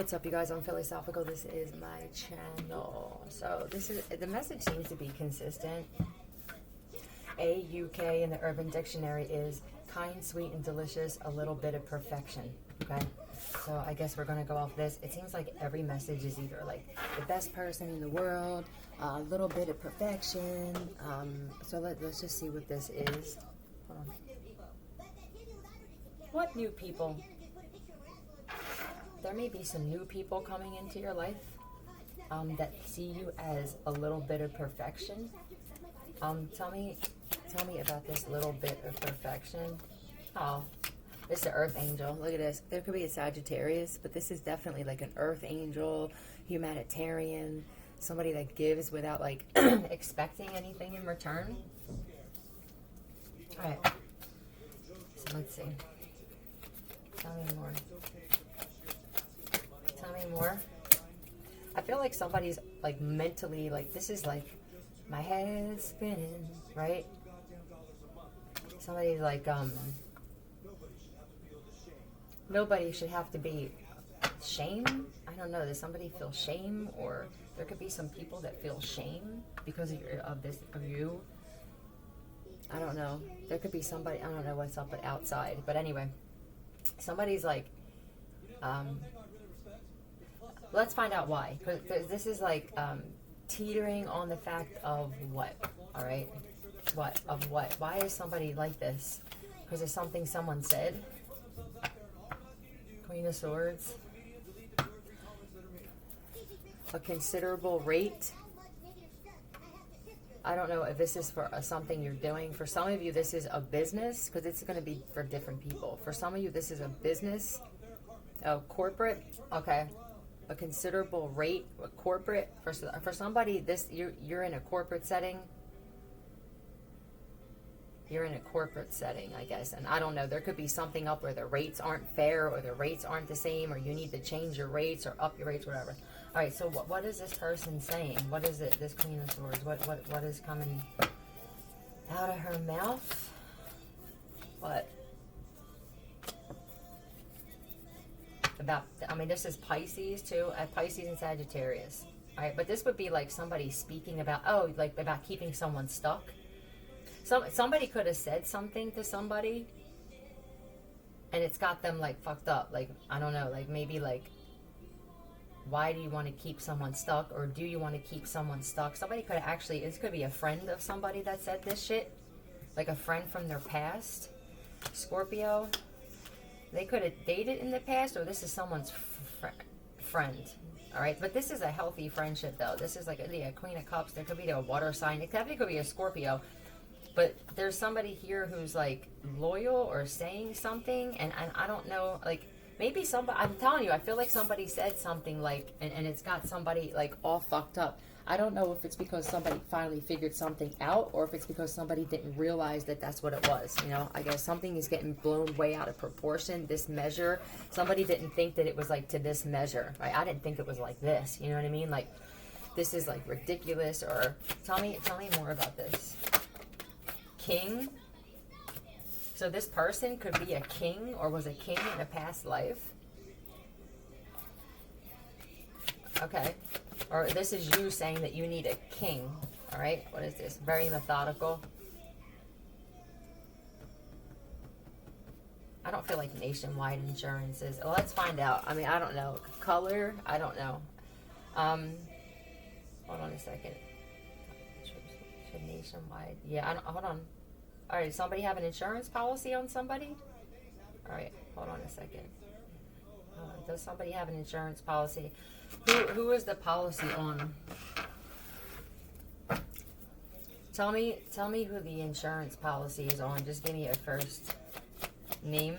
What's up, you guys? I'm Philosophical. This is my channel. So the message seems to be consistent. AUK in the Urban Dictionary is kind, sweet, and delicious, a little bit of perfection. Okay, so I guess we're gonna go off this. It seems like every message is either like the best person in the world, a little bit of perfection. So let's just see what this is. Hold on. What new people? There may be some new people coming into your life that see you as a little bit of perfection. Tell me about this little bit of perfection. Oh, this is the Earth Angel. Look at this. There could be a Sagittarius, but this is definitely like an Earth Angel, humanitarian, somebody that gives without like expecting anything in return. All right. So let's see. Tell me more. Tell me more. I feel like somebody's like mentally like, this is like my head's spinning, right? Somebody's like nobody should have to be shame. I don't know, does somebody feel shame? Or there could be some people that feel shame because of you. I don't know. There could be somebody, I don't know what's up outside, but anyway, somebody's like let's find out why. Because this is like teetering on the fact of what? All right? What? Of what? Why is somebody like this? Because of something someone said? Queen of Swords. A considerable rate. I don't know if this is for something you're doing. For some of you, this is a business. Because it's going to be for different people. For some of you, this is a business. Oh, corporate. Okay. A considerable rate, a corporate. For somebody, this you're in a corporate setting. You're in a corporate setting, I guess, and I don't know. There could be something up where the rates aren't fair, or the rates aren't the same, or you need to change your rates or up your rates, whatever. All right. So what is this person saying? What is it? This Queen of Swords. What is coming out of her mouth? What? About, I mean, this is Pisces too, Pisces and Sagittarius. All right, but this would be like somebody speaking about, oh, like about keeping someone stuck. Somebody could have said something to somebody, and it's got them like fucked up. Like, I don't know, like maybe like, why do you want to keep someone stuck, or do you want to keep someone stuck? Somebody could have actually, this could be a friend of somebody that said this shit, like a friend from their past. Scorpio. They could have dated in the past, or this is someone's friend. All right, but this is a healthy friendship, though. This is like a Queen of Cups. There could be a water sign. It definitely could be a Scorpio. But there's somebody here who's like loyal or saying something, and I don't know, like maybe somebody. I'm telling you, I feel like somebody said something like, and it's got somebody like all fucked up. I don't know if it's because somebody finally figured something out, or if it's because somebody didn't realize that that's what it was. You know, I guess something is getting blown way out of proportion. This measure, somebody didn't think that it was like to this measure. Right? I didn't think it was like this. You know what I mean? Like, this is like ridiculous. Or tell me more about this. King. So this person could be a king, or was a king in a past life. Okay. Or this is you saying that you need a king. All right. What is this? Very methodical. I don't feel like nationwide insurances. Well, let's find out. I mean, I don't know. Color? I don't know. Hold on a second. Nationwide. Yeah, I don't, hold on. All right. Does somebody have an insurance policy on somebody? All right. Hold on a second. Does somebody have an insurance policy? Who is the policy on? Tell me who the insurance policy is on. Just give me a first name.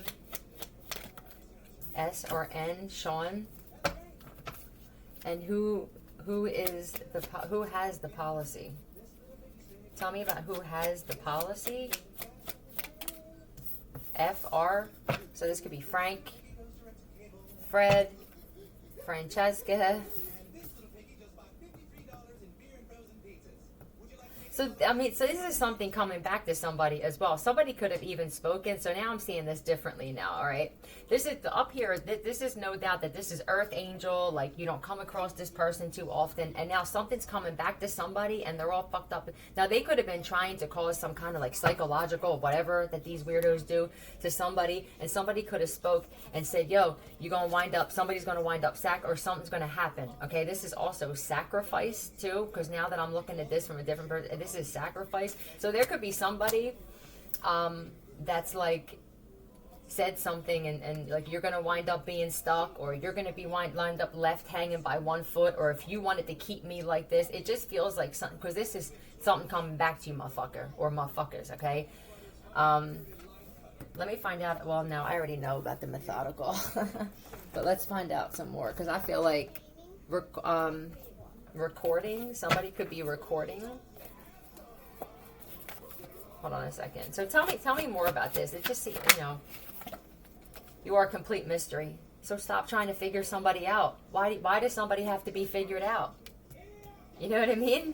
S or N, Sean. And who has the policy? Tell me about who has the policy. FR. So this could be Frank, Fred, Francesca. So, I mean, so this is something coming back to somebody as well. Somebody could have even spoken. So now I'm seeing this differently now, all right? This is up here. This is no doubt that this is Earth Angel. Like, you don't come across this person too often. And now something's coming back to somebody and they're all fucked up. Now, they could have been trying to cause some kind of like psychological whatever that these weirdos do to somebody. And somebody could have spoke and said, yo, you're going to wind up, somebody's going to wind up or something's going to happen. Okay, this is also sacrifice too. Because now that I'm looking at this from a different person, this is sacrifice. So there could be somebody that's like said something and like you're gonna wind up being stuck, or you're gonna be lined up left hanging by one foot, or if you wanted to keep me like this. It just feels like something, because this is something coming back to you, motherfucker or motherfuckers. Okay, let me find out. Well, now I already know about the methodical but let's find out some more, because I feel like recording, somebody could be recording. Hold on a second. So tell me more about this. It just, you are a complete mystery. So stop trying to figure somebody out. Why does somebody have to be figured out? You know what I mean?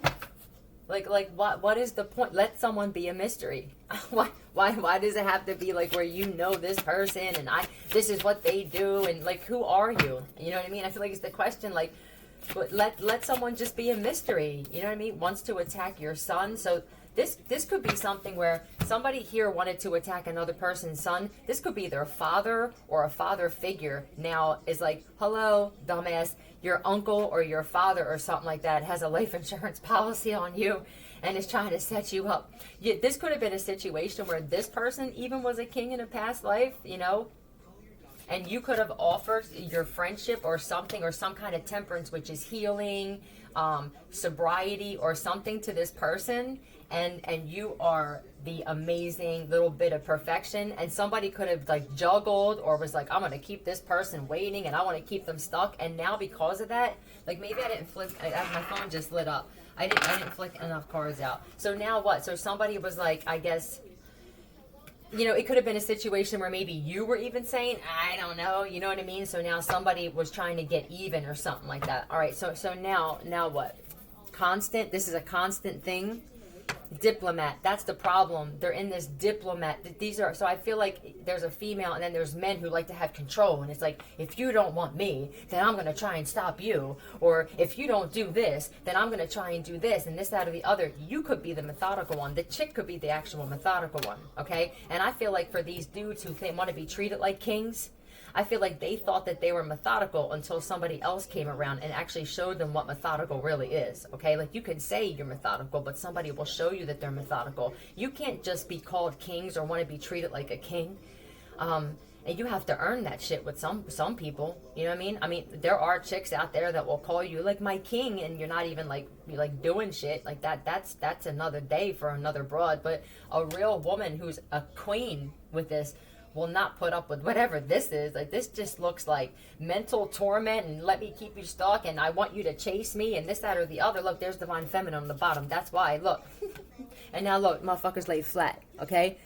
Like what is the point? Let someone be a mystery. Why does it have to be like where you know this person and this is what they do, and like who are you? You know what I mean? I feel like it's the question, like let someone just be a mystery. You know what I mean? Wants to attack your son. So this could be something where somebody here wanted to attack another person's son. This could be their father or a father figure now is like, hello, dumbass, your uncle or your father or something like that has a life insurance policy on you and is trying to set you up. This could have been a situation where this person even was a king in a past life, and you could have offered your friendship or something, or some kind of temperance, which is healing, sobriety or something to this person. And you are the amazing little bit of perfection, and somebody could have like juggled or was like, I'm going to keep this person waiting and I want to keep them stuck. And now because of that, like maybe I didn't flick, my phone just lit up. I didn't flick enough cards out. So now what? So somebody was like, I guess, it could have been a situation where maybe you were even saying, I don't know, you know what I mean? So now somebody was trying to get even or something like that. All right. So now what? Constant. This is a constant thing. Diplomat, that's the problem. They're in this diplomat. So I feel like there's a female and then there's men who like to have control, and it's like, if you don't want me, then I'm going to try and stop you, or if you don't do this, then I'm going to try and do this, and this, that, or the other. You could be the methodical one. The chick could be the actual methodical one, okay? And I feel like for these dudes who want to be treated like kings, I feel like they thought that they were methodical until somebody else came around and actually showed them what methodical really is, okay? Like, you can say you're methodical, but somebody will show you that they're methodical. You can't just be called kings or want to be treated like a king. And you have to earn that shit with some people, you know what I mean? I mean, there are chicks out there that will call you like my king, and you're not even like doing shit like that. That's another day for another broad. But a real woman who's a queen with this will not put up with whatever this is. Like, this just looks like mental torment, and let me keep you stuck, and I want you to chase me, and this, that, or the other. Look, there's divine feminine on the bottom. That's why, look. And now look, motherfucker's laid flat, okay?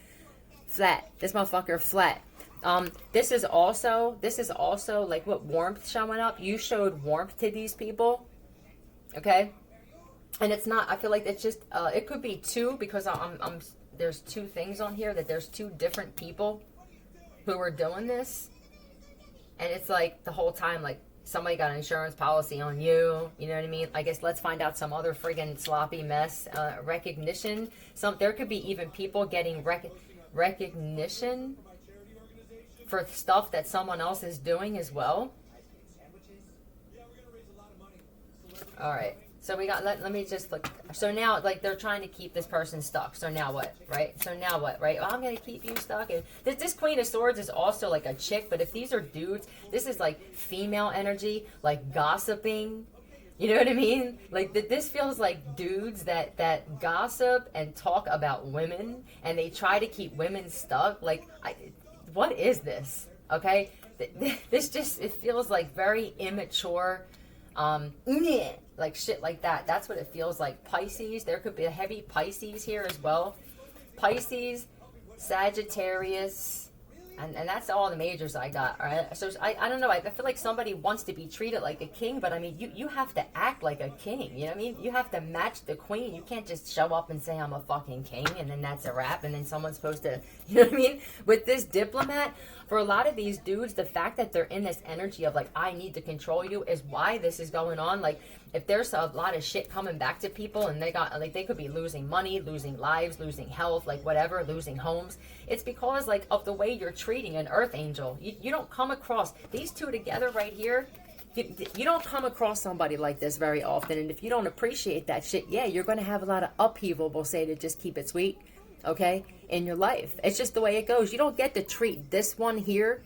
Flat. This motherfucker flat. This is also like what warmth showing up. You showed warmth to these people, okay? And it's not, I feel like it's just, it could be two, because there's two things on here, that there's two different people who are doing this. And it's like the whole time, like, somebody got an insurance policy on you, you know what I mean? I guess let's find out some other friggin' sloppy mess. Recognition. There could be even people getting recognition for stuff that someone else is doing as well. All right. So we got, let me just look. So now, like, they're trying to keep this person stuck. So now what, right? Well, I'm going to keep you stuck. And this Queen of Swords is also like a chick, but if these are dudes, this is like female energy, like gossiping. You know what I mean? Like, this feels like dudes that gossip and talk about women, and they try to keep women stuck. Like, what is this? Okay? This just, it feels like very immature, like shit like that. That's what it feels like. Pisces, there could be a heavy Pisces here as well. Pisces, Sagittarius, And that's all the majors I got. All right. So I don't know. I feel like somebody wants to be treated like a king, but I mean, you have to act like a king. You know what I mean? You have to match the queen. You can't just show up and say I'm a fucking king, and then that's a wrap. And then someone's supposed to, you know what I mean? With this diplomat, for a lot of these dudes, the fact that they're in this energy of like, I need to control you is why this is going on. Like, if there's a lot of shit coming back to people and they got, like, they could be losing money, losing lives, losing health, like whatever, losing homes, it's because like of the way you're treating an earth angel. You don't come across these two together right here. You don't come across somebody like this very often. And if you don't appreciate that shit, yeah, you're going to have a lot of upheaval, we'll say, to just keep it sweet, okay, in your life. It's just the way it goes. You don't get to treat this one here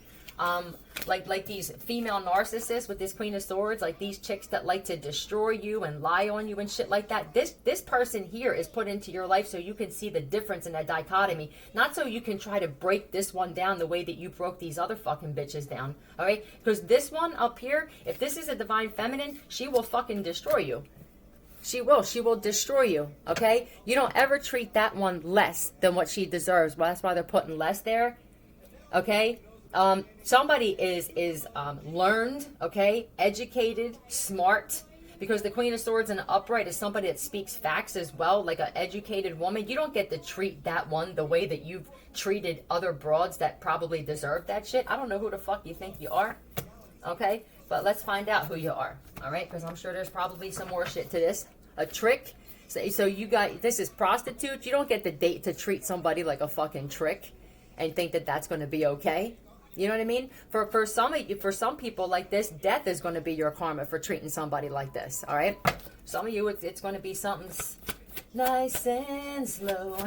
like these female narcissists with this Queen of Swords, like these chicks that like to destroy you and lie on you and shit like that. This person here is put into your life so you can see the difference in that dichotomy, not so you can try to break this one down the way that you broke these other fucking bitches down, all right? Because this one up here, if this is a divine feminine, she will fucking destroy you. She will destroy you, okay? You don't ever treat that one less than what she deserves. Well, that's why they're putting less there, okay? Somebody is learned, okay, educated, smart, because the Queen of Swords in the upright is somebody that speaks facts as well, like an educated woman. You don't get to treat that one the way that you've treated other broads that probably deserve that shit. I don't know who the fuck you think you are, okay, but let's find out who you are, all right, because I'm sure there's probably some more shit to this. A trick. So you got, this is prostitutes. You don't get the date to treat somebody like a fucking trick and think that that's going to be okay. You know what I mean? For some people like this, death is going to be your karma for treating somebody like this. All right. Some of you, it's going to be something nice and slow.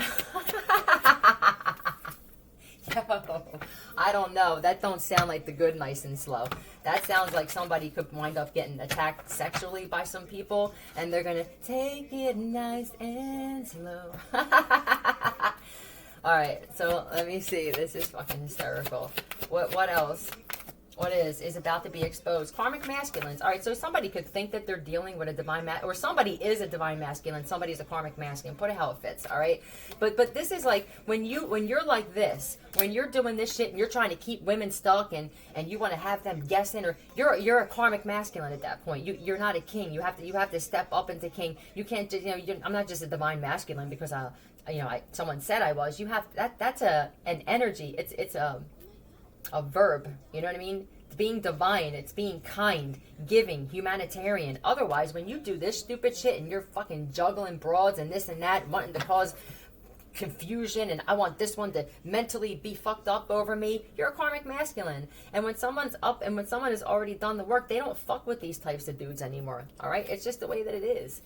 Yo, I don't know. That don't sound like the good nice and slow. That sounds like somebody could wind up getting attacked sexually by some people, and they're gonna take it nice and slow. All right, so let me see. This is fucking hysterical. What else? What is about to be exposed? Karmic masculines. All right, so somebody could think that they're dealing with a divine or somebody is a divine masculine, somebody's a karmic masculine. Put it how it fits, all right? But this is like when you're like this, when you're doing this shit and you're trying to keep women stuck and you want to have them guessing, or you're a karmic masculine at that point. You're not a king. You have to step up into king. You can't just, I'm not just a divine masculine because someone said I was. You have that's an energy. It's a verb, you know what I mean? It's being divine, it's being kind, giving, humanitarian. Otherwise, when you do this stupid shit and you're fucking juggling broads and this and that, wanting to cause confusion, and I want this one to mentally be fucked up over me, you're a karmic masculine. And when someone's up and when someone has already done the work, they don't fuck with these types of dudes anymore, all right? It's just the way that it is.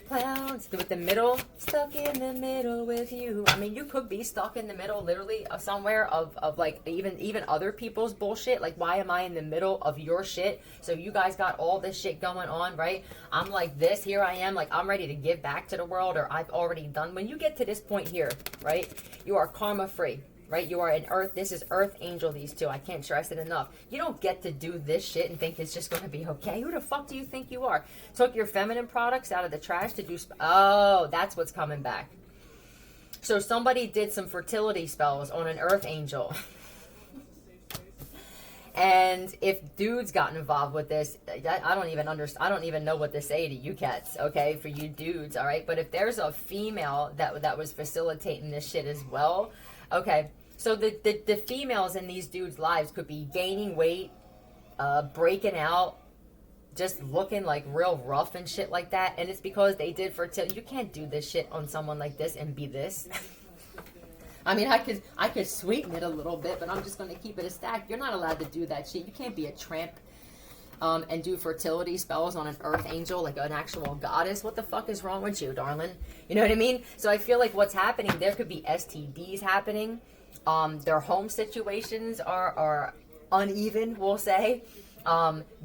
Clowns with the middle, stuck in the middle with you. I mean, you could be stuck in the middle literally of somewhere of like even other people's bullshit. Like, why am I in the middle of your shit? So you guys got all this shit going on, right? I'm like this, here I am, like I'm ready to give back to the world, or I've already done. When you get to this point here, right, you are karma free. Right? You are an earth. This is earth angel, these two. I can't stress it enough. You don't get to do this shit and think it's just going to be okay. Who the fuck do you think you are? Took your feminine products out of the trash to do... Oh, that's what's coming back. So somebody did some fertility spells on an earth angel. And if dudes got involved with this, I don't even understand. I don't even know what to say to you cats, okay, for you dudes, all right? But if there's a female that was facilitating this shit as well, okay, so the females in these dudes' lives could be gaining weight, breaking out, just looking like real rough and shit like that, and it's because they did fertility. You can't do this shit on someone like this and be this. I mean, I could sweeten it a little bit, but I'm just going to keep it a stack. You're not allowed to do that shit. You can't be a tramp and do fertility spells on an earth angel, like an actual goddess. What the fuck is wrong with you, darling? You know what I mean? So I feel like what's happening, there could be STDs happening. Their home situations are uneven, we'll say.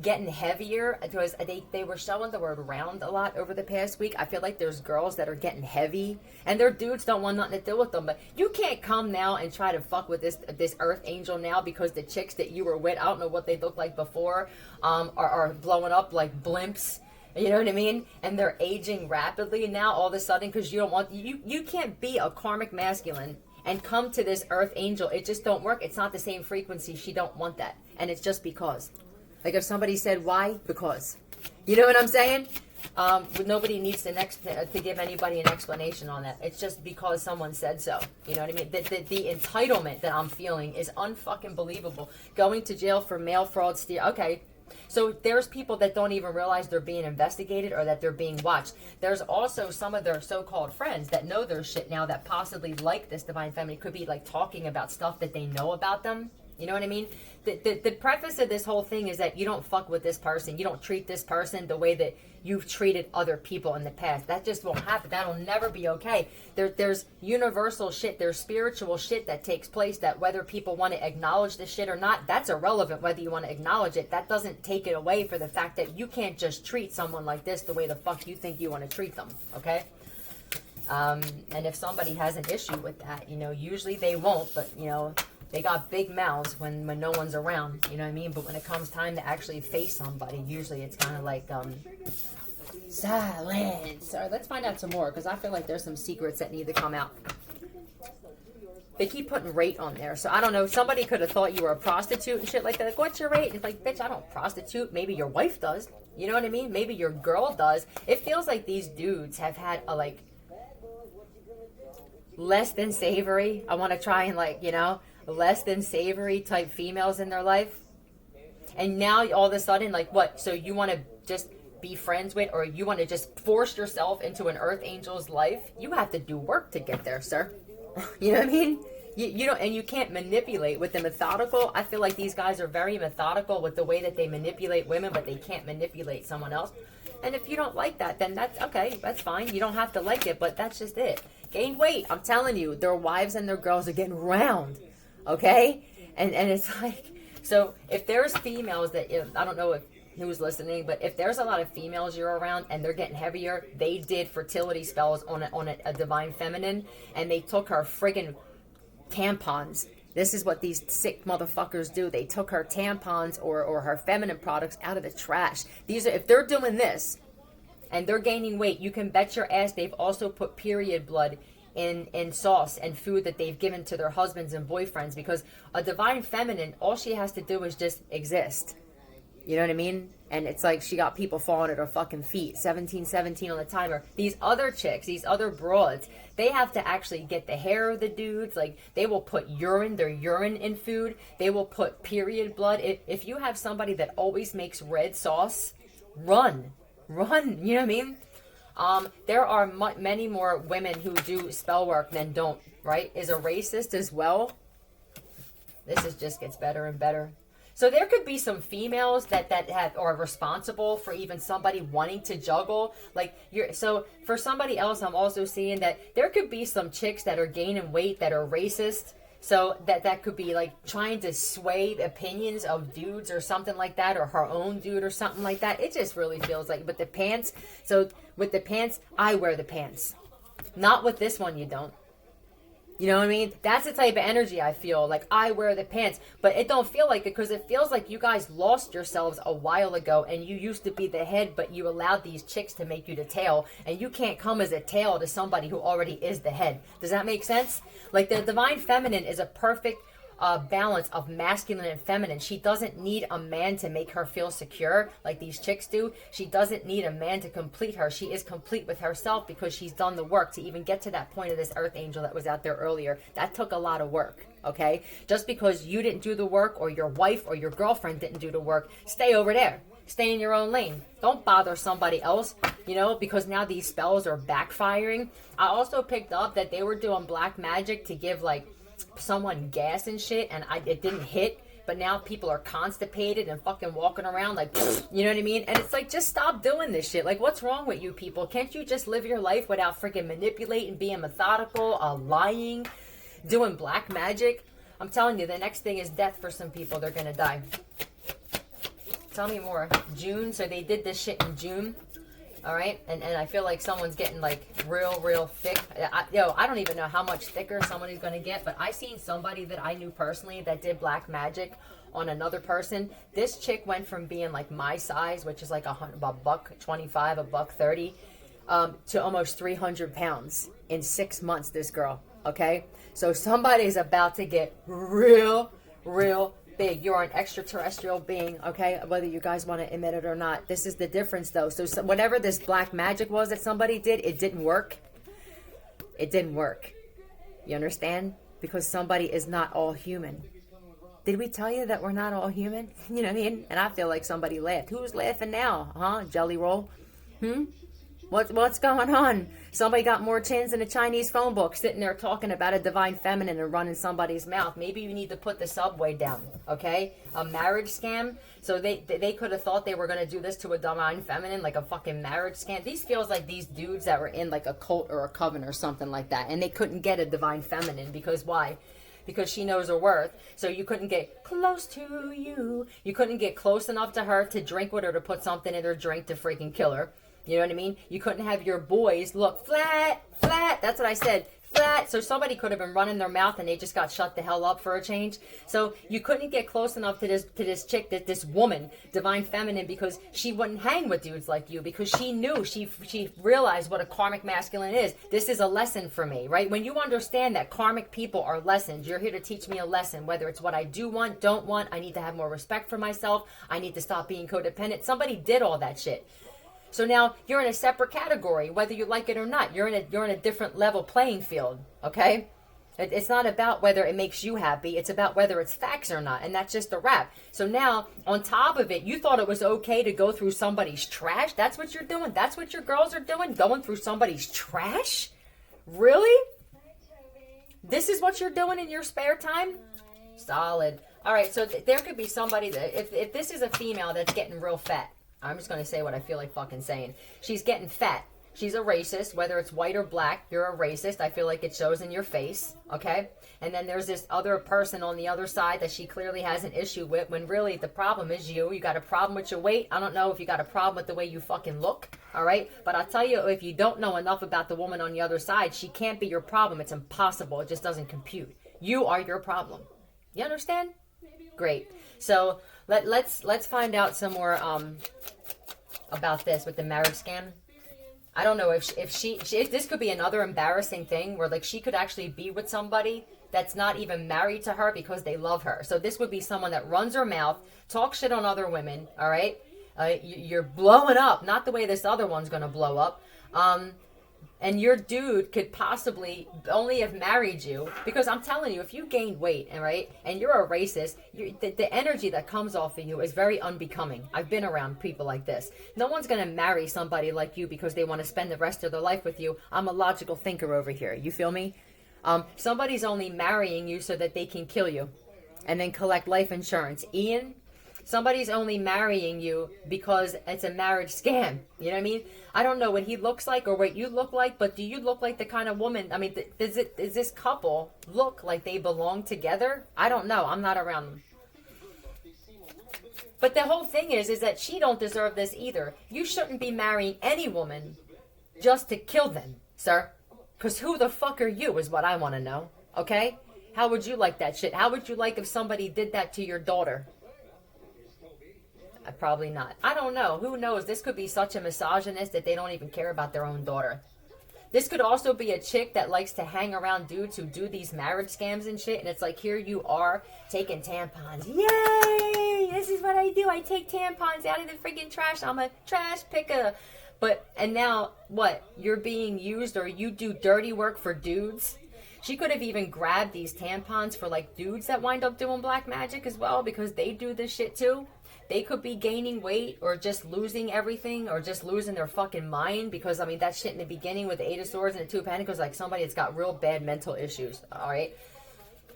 Getting heavier, because they were showing the word round a lot over the past week. I feel like there's girls that are getting heavy and their dudes don't want nothing to do with them. But you can't come now and try to fuck with this earth angel now, because the chicks that you were with, I don't know what they looked like before, are blowing up like blimps. You know what I mean? And they're aging rapidly now all of a sudden, because you don't want, you can't be a karmic masculine and come to this earth angel. It just don't work. It's not the same frequency. She don't want that. And it's just because. Like if somebody said, why? Because. You know what I'm saying? Nobody needs to give anybody an explanation on that. It's just because someone said so. You know what I mean? The entitlement that I'm feeling is unfucking believable. Going to jail for mail fraud, steal. Okay. So there's people that don't even realize they're being investigated or that they're being watched. There's also some of their so-called friends that know their shit now that possibly like this divine feminine, could be like talking about stuff that they know about them. You know what I mean? The preface of this whole thing is that you don't fuck with this person. You don't treat this person the way that you've treated other people in the past. That just won't happen. That'll never be okay. There's universal shit. There's spiritual shit that takes place that whether people want to acknowledge the shit or not, that's irrelevant whether you want to acknowledge it. That doesn't take it away for the fact that you can't just treat someone like this the way the fuck you think you want to treat them. Okay? And if somebody has an issue with that, you know, usually they won't, but, you know, they got big mouths when no one's around, you know what I mean? But when it comes time to actually face somebody, usually it's kind of like, silence. All right, let's find out some more, because I feel like there's some secrets that need to come out. They keep putting rate on there, so I don't know. Somebody could have thought you were a prostitute and shit like that. Like, what's your rate? It's like, bitch, I don't prostitute. Maybe your wife does. You know what I mean? Maybe your girl does. It feels like these dudes have had a, like, less than savory. I want to try and, like, you know, less than savory type females in their life. And now all of a sudden, like, what? So you want to just be friends with, or you want to just force yourself into an earth angel's life? You have to do work to get there, sir. You know what I mean? You don't, and you can't manipulate with the methodical. I feel like these guys are very methodical with the way that they manipulate women, but they can't manipulate someone else. And if you don't like that, then that's okay. That's fine. You don't have to like it, but that's just it. Gain weight. I'm telling you, their wives and their girls are getting round. Okay? And it's like, so if there's females that, I don't know if who's listening, but if there's a lot of females you're around and they're getting heavier, they did fertility spells on a divine feminine, and they took her friggin' tampons. This is what these sick motherfuckers do. They took her tampons or her feminine products out of the trash. These are, if they're doing this and they're gaining weight, you can bet your ass they've also put period blood in sauce and food that they've given to their husbands and boyfriends, because a divine feminine, all she has to do is just exist. You know what I mean? And it's like she got people falling at her fucking feet. 1717 on the timer. These other chicks, these other broads, they have to actually get the hair of the dudes. Like, they will put their urine in food. They will put period blood. If you have somebody that always makes red sauce, run. You know what I mean? There are many more women who do spell work than don't, right? Is a racist as well. Just gets better and better. So there could be some females that are responsible for even somebody wanting to juggle. Like, so for somebody else, I'm also seeing that there could be some chicks that are gaining weight that are racist. So that could be like trying to sway opinions of dudes or something like that, or her own dude or something like that. It just really feels like, with the pants. So with the pants, I wear the pants. Not with this one, you don't. You know what I mean? That's the type of energy I feel. Like, I wear the pants. But it don't feel like it, because it feels like you guys lost yourselves a while ago, and you used to be the head, but you allowed these chicks to make you the tail. And you can't come as a tail to somebody who already is the head. Does that make sense? Like, the divine feminine is a perfect balance of masculine and feminine. She doesn't need a man to make her feel secure like these chicks do. She doesn't need a man to complete her. She is complete with herself because she's done the work to even get to that point of this earth angel that was out there earlier. That took a lot of work, okay? Just because you didn't do the work, or your wife or your girlfriend didn't do the work, stay over there. Stay in your own lane. Don't bother somebody else, you know, because now these spells are backfiring. I also picked up that they were doing black magic to give, like, someone gas and shit, and it didn't hit, but now people are constipated and fucking walking around like, you know what I mean? And it's like, just stop doing this shit. Like, what's wrong with you people? Can't you just live your life without freaking manipulating, being methodical, lying, doing black magic? I'm telling you, the next thing is death for some people. They're gonna die. Tell me more. June, so they did this shit in June. All right, and I feel like someone's getting like real thick. I don't even know how much thicker someone is going to get, but I seen somebody that I knew personally that did black magic on another person. This chick went from being like my size, which is like a $125, $130, to almost 300 pounds in 6 months. This girl, Okay? So somebody's about to get real, real big. You're an extraterrestrial being, okay? Whether you guys want to admit it or not. This is the difference, though. So whatever this black magic was that somebody did, it didn't work. It didn't work. You understand? Because somebody is not all human. Did we tell you that we're not all human? You know what I mean? And I feel like somebody laughed. Who's laughing now? Huh? Jelly roll? What's going on? Somebody got more chins than a Chinese phone book, sitting there talking about a divine feminine and running somebody's mouth. Maybe you need to put the subway down, okay? A marriage scam. So they could have thought they were going to do this to a divine feminine, like a fucking marriage scam. These feels like these dudes that were in like a cult or a coven or something like that, and they couldn't get a divine feminine because why? Because she knows her worth. So you couldn't get close to you. You couldn't get close enough to her to drink with her, to put something in her drink to freaking kill her. You know what I mean? You couldn't have your boys look flat. That's what I said. Flat. So somebody could have been running their mouth and they just got shut the hell up for a change. So you couldn't get close enough to this chick, this woman, divine feminine, because she wouldn't hang with dudes like you, because she knew, she realized what a karmic masculine is. This is a lesson for me, right? When you understand that karmic people are lessons, you're here to teach me a lesson, whether it's what I do want, don't want, I need to have more respect for myself, I need to stop being codependent. Somebody did all that shit. So now you're in a separate category, whether you like it or not. You're in a different level playing field, okay? It's not about whether it makes you happy. It's about whether it's facts or not, and that's just a wrap. So now, on top of it, you thought it was okay to go through somebody's trash? That's what you're doing? That's what your girls are doing? Going through somebody's trash? Really? This is what you're doing in your spare time? Solid. All right, so there could be somebody that, if this is a female that's getting real fat, I'm just going to say what I feel like fucking saying. She's getting fat. She's a racist. Whether it's white or black, you're a racist. I feel like it shows in your face, okay? And then there's this other person on the other side that she clearly has an issue with, when really the problem is you. You got a problem with your weight. I don't know if you got a problem with the way you fucking look, all right? But I'll tell you, if you don't know enough about the woman on the other side, she can't be your problem. It's impossible. It just doesn't compute. You are your problem. You understand? Great. So let's find out some more about this with the marriage scam. I don't know if this could be another embarrassing thing where like she could actually be with somebody that's not even married to her because they love her. So this would be someone that runs her mouth, talks shit on other women. All right, you're blowing up, not the way this other one's gonna blow up. And your dude could possibly only have married you because I'm telling you, if you gained weight, right, and you're a racist, the energy that comes off of you is very unbecoming. I've been around people like this. No one's going to marry somebody like you because they want to spend the rest of their life with you. I'm a logical thinker over here. You feel me? Somebody's only marrying you so that they can kill you and then collect life insurance. Ian, somebody's only marrying you because it's a marriage scam. You know what I mean? I don't know what he looks like or what you look like, but do you look like the kind of woman? I mean, does this couple look like they belong together? I don't know. I'm not around them. But the whole thing is that she don't deserve this either. You shouldn't be marrying any woman just to kill them, sir. Because who the fuck are you is what I want to know. Okay? How would you like that shit? How would you like if somebody did that to your daughter? Probably not. I don't know. Who knows? This could be such a misogynist that they don't even care about their own daughter. This could also be a chick that likes to hang around dudes who do these marriage scams and shit. And it's like, here you are taking tampons. Yay! This is what I do. I take tampons out of the freaking trash. I'm a trash picker. And now what? You're being used, or you do dirty work for dudes? She could have even grabbed these tampons for like dudes that wind up doing black magic as well, because they do this shit too. They could be gaining weight or just losing everything or just losing their fucking mind, because, I mean, that shit in the beginning with the Eight of Swords and the Two of Pentacles, like somebody that's got real bad mental issues, all right?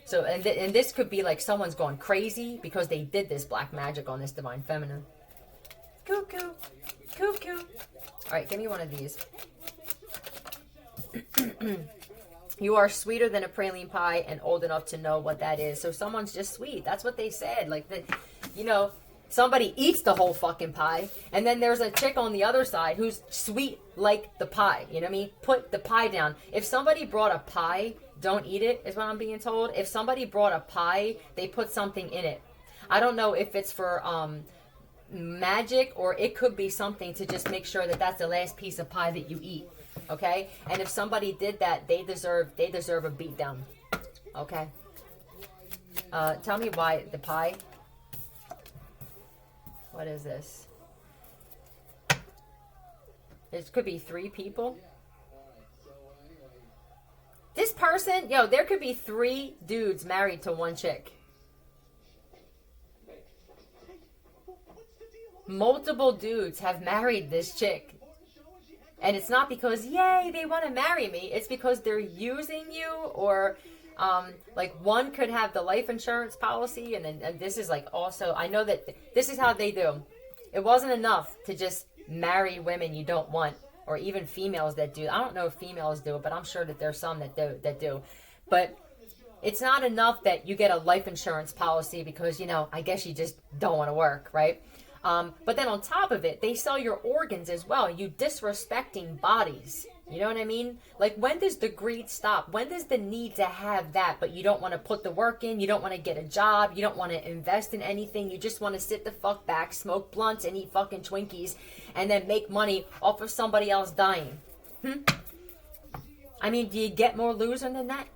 So, and this could be like someone's going crazy because they did this black magic on this divine feminine. Cuckoo. Cuckoo. All right, give me one of these. You are sweeter than a praline pie and old enough to know what that is. So someone's just sweet. That's what they said. Like, you know, somebody eats the whole fucking pie, and then there's a chick on the other side who's sweet like the pie. You know what I mean? Put the pie down. If somebody brought a pie, don't eat it, is what I'm being told. If somebody brought a pie, they put something in it. I don't know if it's for magic, or it could be something to just make sure that that's the last piece of pie that you eat. okay? And if somebody did that, they deserve a beatdown, okay? Tell me why the pie. What is this? It could be 3 people. This person, yo, there could be 3 dudes married to 1 chick. Multiple dudes have married this chick. And it's not because, yay, they want to marry me. It's because they're using you, or like one could have the life insurance policy, and then this is like also, I know that this is how they do. It wasn't enough to just marry women you don't want, or even females that do. I don't know if females do it, but I'm sure that there's some that do. But it's not enough that you get a life insurance policy because, you know, I guess you just don't want to work, right? But then on top of it, they sell your organs as well. You disrespecting bodies. You know what I mean? Like, when does the greed stop? When does the need to have that, but you don't want to put the work in? You don't want to get a job. You don't want to invest in anything. You just want to sit the fuck back, smoke blunts, and eat fucking Twinkies, and then make money off of somebody else dying. I mean, do you get more loser than that?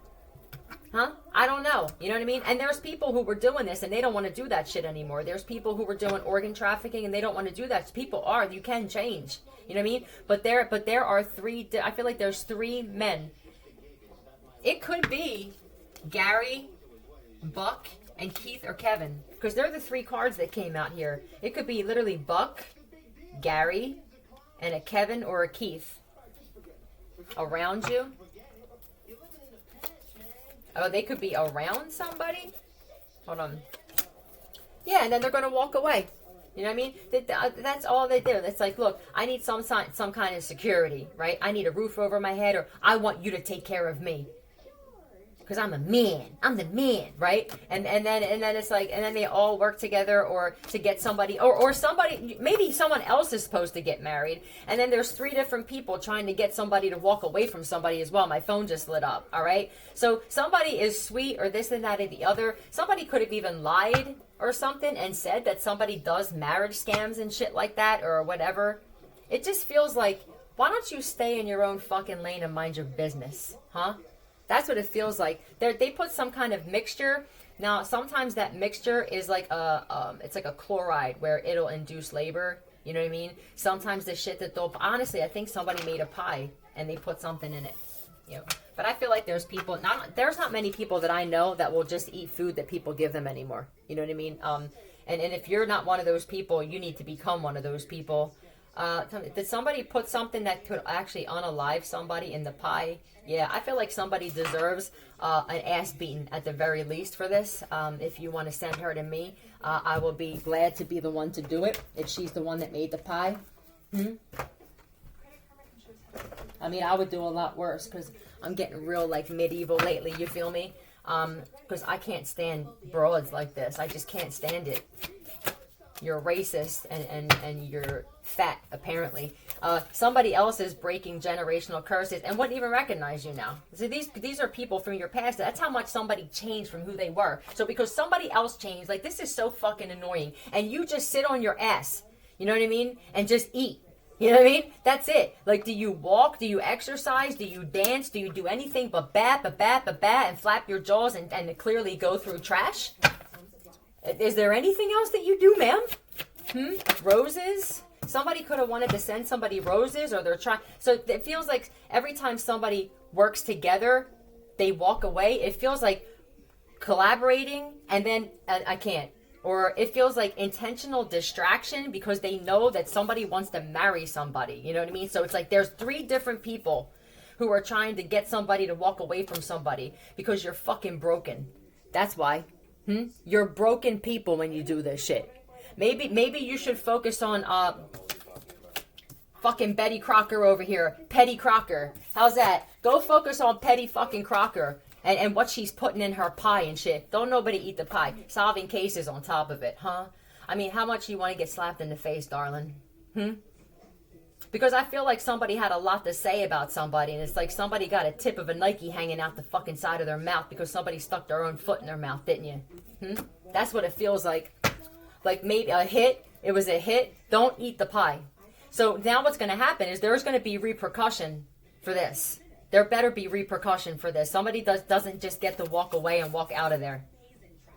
Huh? I don't know. You know what I mean? And there's people who were doing this and they don't want to do that shit anymore. There's people who were doing organ trafficking and they don't want to do that. People are. You can change. You know what I mean? But there are 3. I feel like there's 3 men. It could be Gary, Buck, and Keith or Kevin, because they're the 3 cards that came out here. It could be literally Buck, Gary, and a Kevin or a Keith around you. Oh, they could be around somebody? Hold on. Yeah, and then they're going to walk away. You know what I mean? That's all they do. It's like, look, I need some kind of security, right? I need a roof over my head, or I want you to take care of me. Because I'm a man. I'm the man, right? And then it's like, and then they all work together, or to get somebody, or somebody, maybe someone else is supposed to get married, and then there's 3 different people trying to get somebody to walk away from somebody as well. My phone just lit up, all right? So somebody is sweet, or this and that and the other. Somebody could have even lied or something and said that somebody does marriage scams and shit like that, or whatever. It just feels like, why don't you stay in your own fucking lane and mind your business, huh? That's what it feels like. They put some kind of mixture. Now, sometimes that mixture is like it's like a chloride where it'll induce labor. You know what I mean? Sometimes the shit that they'll, honestly, I think somebody made a pie and they put something in it. You know, but I feel like there's not many people that I know that will just eat food that people give them anymore. You know what I mean? And if you're not one of those people, you need to become one of those people. Did somebody put something that could actually unalive somebody in the pie? Yeah, I feel like somebody deserves an ass beating at the very least for this. If you want to send her to me, I will be glad to be the one to do it if she's the one that made the pie. I mean, I would do a lot worse because I'm getting real like medieval lately, you feel me? Because I can't stand broads like this. I just can't stand it. You're racist and you're fat, apparently. Somebody else is breaking generational curses and wouldn't even recognize you now. So these are people from your past. That's how much somebody changed from who they were. So because somebody else changed, like, this is so fucking annoying. And you just sit on your ass, you know what I mean? And just eat. You know what I mean? That's it. Like, do you walk? Do you exercise? Do you dance? Do you do anything but bat, and flap your jaws and clearly go through trash? Is there anything else that you do, ma'am? Roses? Somebody could have wanted to send somebody roses, or they're trying. So it feels like every time somebody works together, they walk away. It feels like collaborating, and then I can't. Or it feels like intentional distraction because they know that somebody wants to marry somebody. You know what I mean? So it's like there's 3 different people who are trying to get somebody to walk away from somebody because you're fucking broken. That's why. You're broken people when you do this shit. Maybe you should focus on fucking Betty Crocker over here. Petty Crocker. How's that? Go focus on Petty fucking Crocker and what she's putting in her pie and shit. Don't nobody eat the pie. Solving cases on top of it, huh? I mean, how much you want to get slapped in the face, darling? Because I feel like somebody had a lot to say about somebody, and it's like somebody got a tip of a Nike hanging out the fucking side of their mouth because somebody stuck their own foot in their mouth, didn't you? That's what it feels like. Like, maybe a hit. It was a hit. Don't eat the pie. So now what's going to happen is there's going to be repercussion for this. There better be repercussion for this. Somebody doesn't just get to walk away and walk out of there.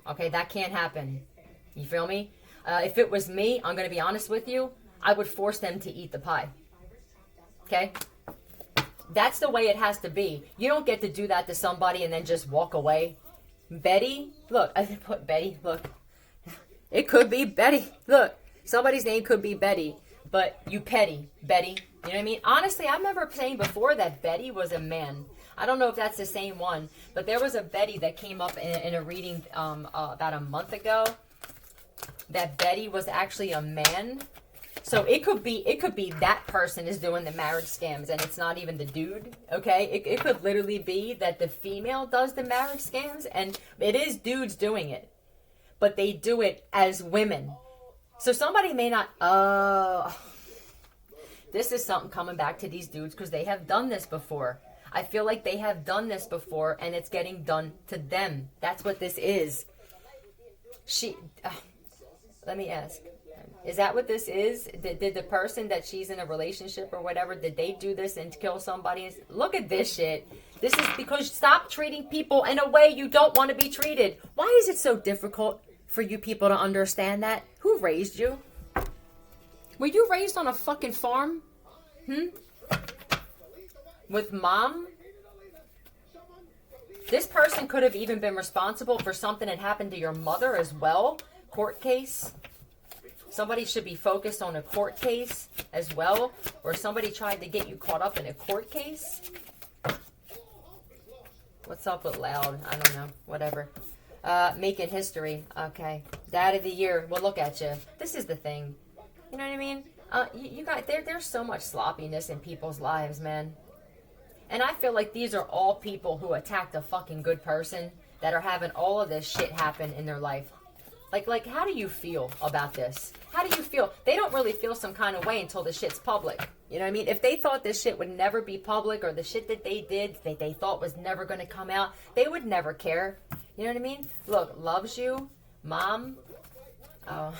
Okay, that can't happen. You feel me? If it was me, I'm going to be honest with you, I would force them to eat the pie. Okay? That's the way it has to be. You don't get to do that to somebody and then just walk away. Betty, look, I put Betty, look. It could be Betty. Look, somebody's name could be Betty, but you petty, Betty. You know what I mean? Honestly, I remember saying before that Betty was a man. I don't know if that's the same one, but there was a Betty that came up in a reading about a month ago. That Betty was actually a man. So it could be that person is doing the marriage scams and it's not even the dude, okay? It could literally be that the female does the marriage scams and it is dudes doing it. But they do it as women. So somebody may not, this is something coming back to these dudes because they have done this before. I feel like they have done this before and it's getting done to them. That's what this is. Let me ask. Is that what this is? Did the person that she's in a relationship or whatever, did they do this and kill somebody? Look at this shit. This is because stop treating people in a way you don't want to be treated. Why is it so difficult for you people to understand that? Who raised you? Were you raised on a fucking farm? With mom? This person could have even been responsible for something that happened to your mother as well. Court case. Somebody should be focused on a court case as well. Or somebody tried to get you caught up in a court case. What's up with loud? I don't know. Whatever. Making history. Okay. Dad of the year. Well, look at you. This is the thing. You know what I mean? You got there's so much sloppiness in people's lives, man. And I feel like these are all people who attacked a fucking good person that are having all of this shit happen in their life. Like, how do you feel about this? How do you feel? They don't really feel some kind of way until the shit's public. You know what I mean? If they thought this shit would never be public or the shit that they did they thought was never going to come out, they would never care. You know what I mean? Look, loves you, mom. Oh.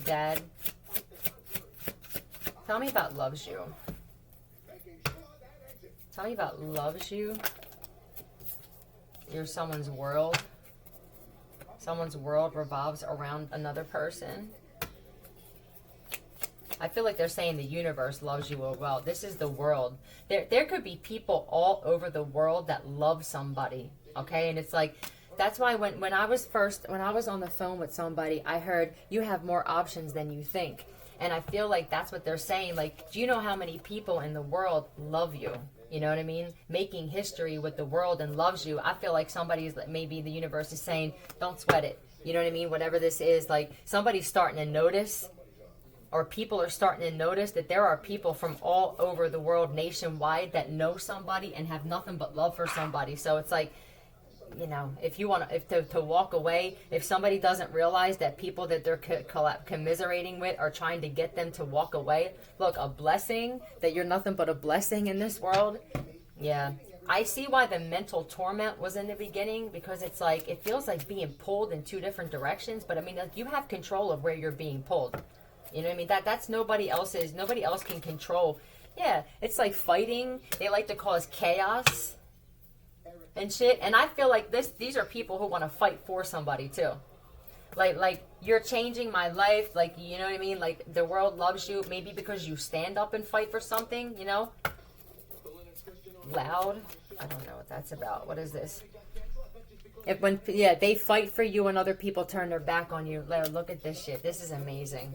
Dad. Tell me about loves you. Tell me about loves you. You're someone's world. Someone's world revolves around another person. I feel like they're saying the universe loves you well. This is the world. There could be people all over the world that love somebody. Okay? And it's like, that's why when I was on the phone with somebody, I heard, you have more options than you think. And I feel like that's what they're saying. Like, do you know how many people in the world love you? You know what I mean? Making history with the world and loves you. I feel like somebody's, maybe the universe is saying, don't sweat it. You know what I mean? Whatever this is, like somebody's starting to notice, or people are starting to notice that there are people from all over the world nationwide that know somebody and have nothing but love for somebody. So it's like, you know, if you want to walk away, if somebody doesn't realize that people that they're commiserating with are trying to get them to walk away, look, a blessing, that you're nothing but a blessing in this world. Yeah. I see why the mental torment was in the beginning, because it's like, it feels like being pulled in two different directions. But I mean, like, you have control of where you're being pulled. You know what I mean? That's nobody else can control. Yeah. It's like fighting. They like to cause chaos and shit. And I feel like these are people who want to fight for somebody too. Like you're changing my life. Like, you know what I mean? Like, the world loves you, maybe because you stand up and fight for something, you know? Loud. I don't know what that's about. What is this? They fight for you and other people turn their back on you. Look at this shit. This is amazing.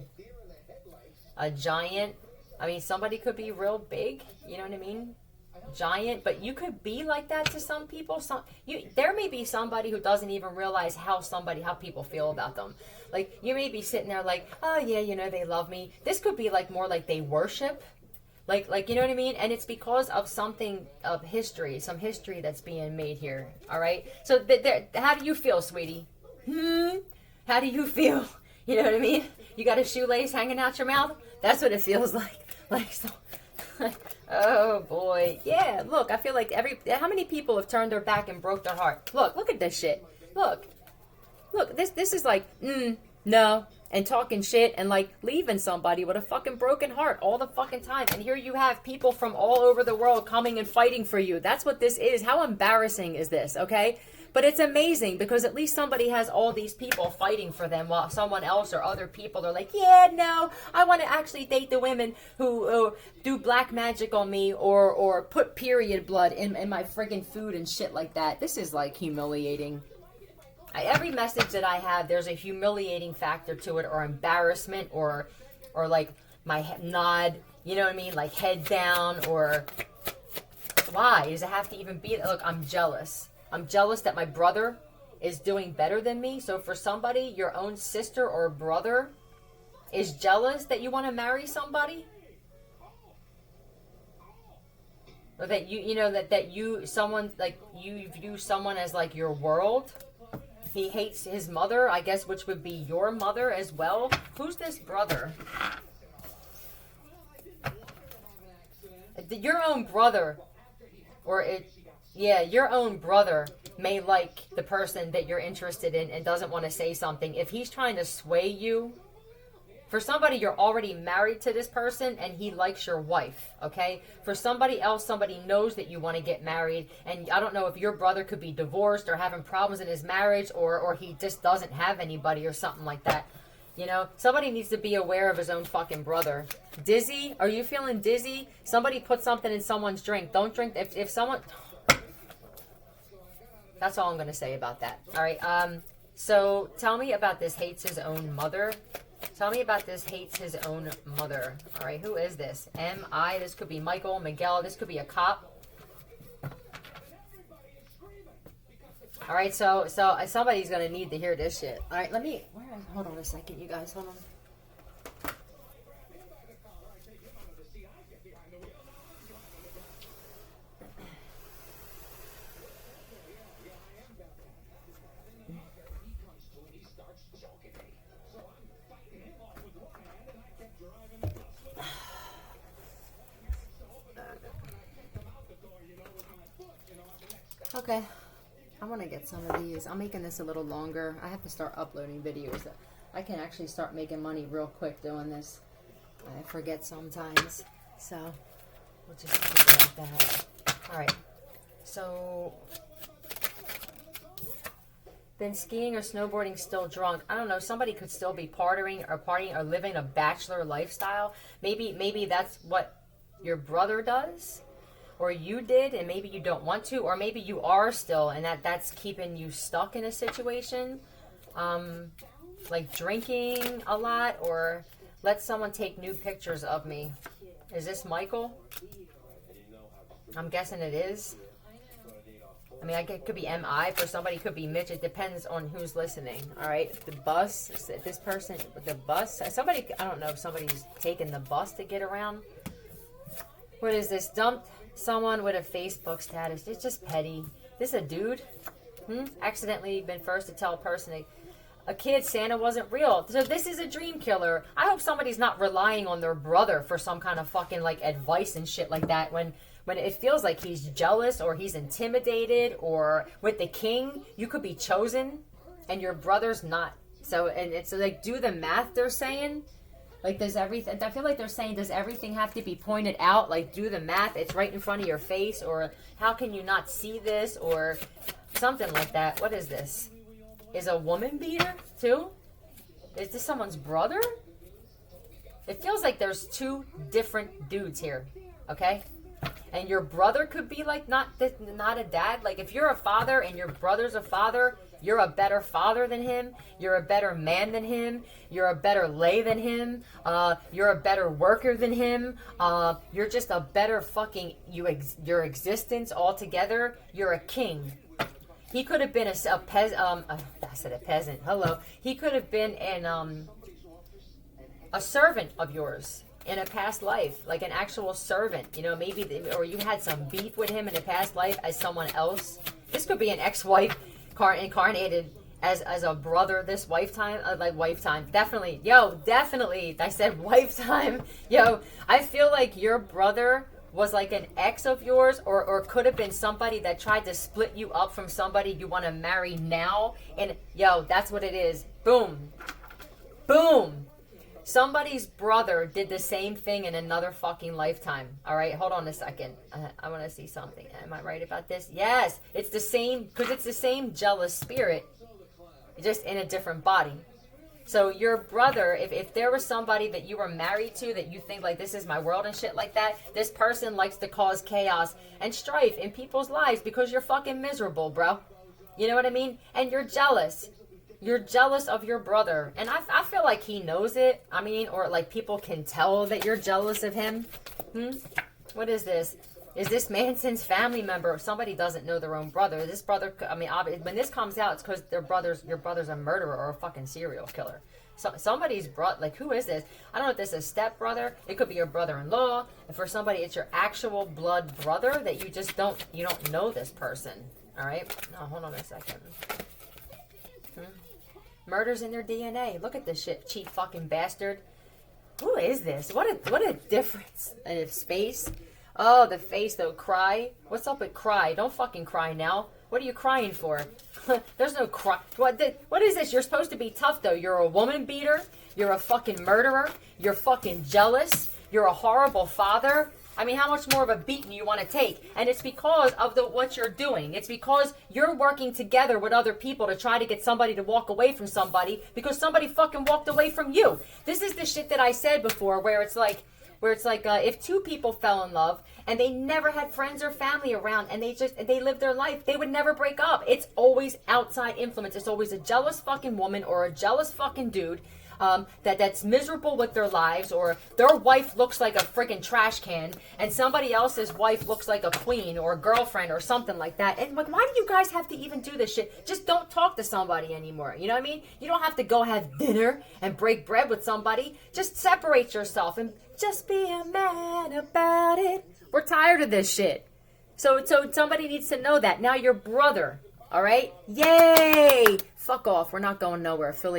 A giant. I mean, somebody could be real big. You know what I mean? Giant, but you could be like that to some people. There may be somebody who doesn't even realize how people feel about them. Like, you may be sitting there like, oh yeah, you know, they love me. This could be like more like they worship, like you know what I mean? And it's because of something of history, some history that's being made here. All right. So how do you feel, sweetie? How do you feel? You know what I mean? You got a shoelace hanging out your mouth? That's what it feels like. Like, so, Oh boy. Yeah, look, I feel like how many people have turned their back and broke their heart? Look at this shit. Look. Look, this is like, no, and talking shit and like leaving somebody with a fucking broken heart all the fucking time. And here you have people from all over the world coming and fighting for you. That's what this is. How embarrassing is this, okay? But it's amazing because at least somebody has all these people fighting for them while someone else or other people are like, yeah, no, I want to actually date the women who do black magic on me or put period blood in my friggin' food and shit like that. This is like humiliating. Every message that I have, there's a humiliating factor to it, or embarrassment, or like my nod, you know what I mean, like head down, or why does it have to even be? Look, I'm jealous. I'm jealous that my brother is doing better than me. So for somebody, your own sister or brother is jealous that you want to marry somebody, or that someone like you view someone as like your world. He hates his mother, I guess, which would be your mother as well. Who's this brother? Your own brother, your own brother may like the person that you're interested in and doesn't want to say something. If he's trying to sway you, for somebody, you're already married to this person and he likes your wife, okay? For somebody else, somebody knows that you want to get married, and I don't know if your brother could be divorced or having problems in his marriage, or he just doesn't have anybody or something like that. You know, somebody needs to be aware of his own fucking brother. Dizzy? Are you feeling dizzy? Somebody put something in someone's drink. Don't drink. If someone... That's all I'm going to say about that. All right. So tell me about this hates his own mother. Tell me about this hates his own mother. All right, who is this? M.I. This could be Michael, Miguel. This could be a cop. All right, so somebody's going to need to hear this shit. All right, hold on a second, you guys. Hold on. Okay, I want to get some of these. I'm making this a little longer. I have to start uploading videos. I can actually start making money real quick doing this. I forget sometimes. So, we'll just keep it like that. Alright, so... Been skiing or snowboarding, still drunk. I don't know, somebody could still be partying or living a bachelor lifestyle. Maybe that's what your brother does. Or you did, and maybe you don't want to, or maybe you are still, and that's keeping you stuck in a situation, like drinking a lot, or let someone take nude pictures of me. Is this Michael? I'm guessing it is. I mean, it could be M.I. For somebody, it could be Mitch. It depends on who's listening. All right, the bus. This person, the bus. Somebody, I don't know if somebody's taking the bus to get around. What is this? Dumped someone with a Facebook status. It's just petty. This a dude? Accidentally been first to tell a kid Santa wasn't real. So this is a dream killer. I hope somebody's not relying on their brother for some kind of fucking like advice and shit like that when it feels like he's jealous or he's intimidated, or with the king, you could be chosen and your brother's not. So, and it's like, do the math, they're saying. Like, does everything, I feel like they're saying, does everything have to be pointed out? Like, do the math, it's right in front of your face, or how can you not see this, or something like that. What is this? Is a woman beater, too? Is this someone's brother? It feels like there's two different dudes here, okay? And your brother could be, like, not a dad. Like, if you're a father and your brother's a father, you're a better father than him. You're a better man than him. You're a better lay than him. You're a better worker than him. You're just a better fucking... your existence altogether. You're a king. He could have been I said a peasant. Hello. He could have been a servant of yours in a past life, like an actual servant, you know, maybe, or you had some beef with him in a past life as someone else. This could be an ex-wife incarnated as a brother this lifetime, definitely. I said wife time. I feel like your brother was like an ex of yours, or could have been somebody that tried to split you up from somebody you want to marry now. And yo, that's what it is. Boom. Boom. Somebody's brother did the same thing in another fucking lifetime. All right, hold on a second. I want to see something. Am I right about this? Yes, it's the same, because it's the same jealous spirit, just in a different body. So your brother, if there was somebody that you were married to that you think like, this is my world and shit like that, this person likes to cause chaos and strife in people's lives because you're fucking miserable, bro. You know what I mean? And you're jealous. You're jealous of your brother. And I feel like he knows it. I mean, or like people can tell that you're jealous of him. What is this? Is this Manson's family member? Somebody doesn't know their own brother. This brother, I mean, when this comes out, it's because your brother's a murderer or a fucking serial killer. So somebody's brought, like, who is this? I don't know if this is a stepbrother. It could be your brother-in-law. And for somebody, it's your actual blood brother that you just don't know this person. All right? No, hold on a second. Murders in their DNA. Look at this shit, cheap fucking bastard. Who is this? What a difference. And his face. Oh, the face though. Cry. What's up with cry? Don't fucking cry now. What are you crying for? There's no cry. What is this? You're supposed to be tough though. You're a woman beater. You're a fucking murderer. You're fucking jealous. You're a horrible father. I mean, how much more of a beating you want to take? And it's because of what you're doing. It's because you're working together with other people to try to get somebody to walk away from somebody because somebody fucking walked away from you. This is the shit that I said before where it's like if two people fell in love and they never had friends or family around and they lived their life, they would never break up. It's always outside influence. It's always a jealous fucking woman or a jealous fucking dude that's miserable with their lives, or their wife looks like a freaking trash can and somebody else's wife looks like a queen or a girlfriend or something like that. And like, why do you guys have to even do this shit? Just don't talk to somebody anymore. You know what I mean? You don't have to go have dinner and break bread with somebody. Just separate yourself and just be a man about it. We're tired of this shit. So somebody needs to know that. Now your brother, all right? Yay! Fuck off. We're not going nowhere, Philly.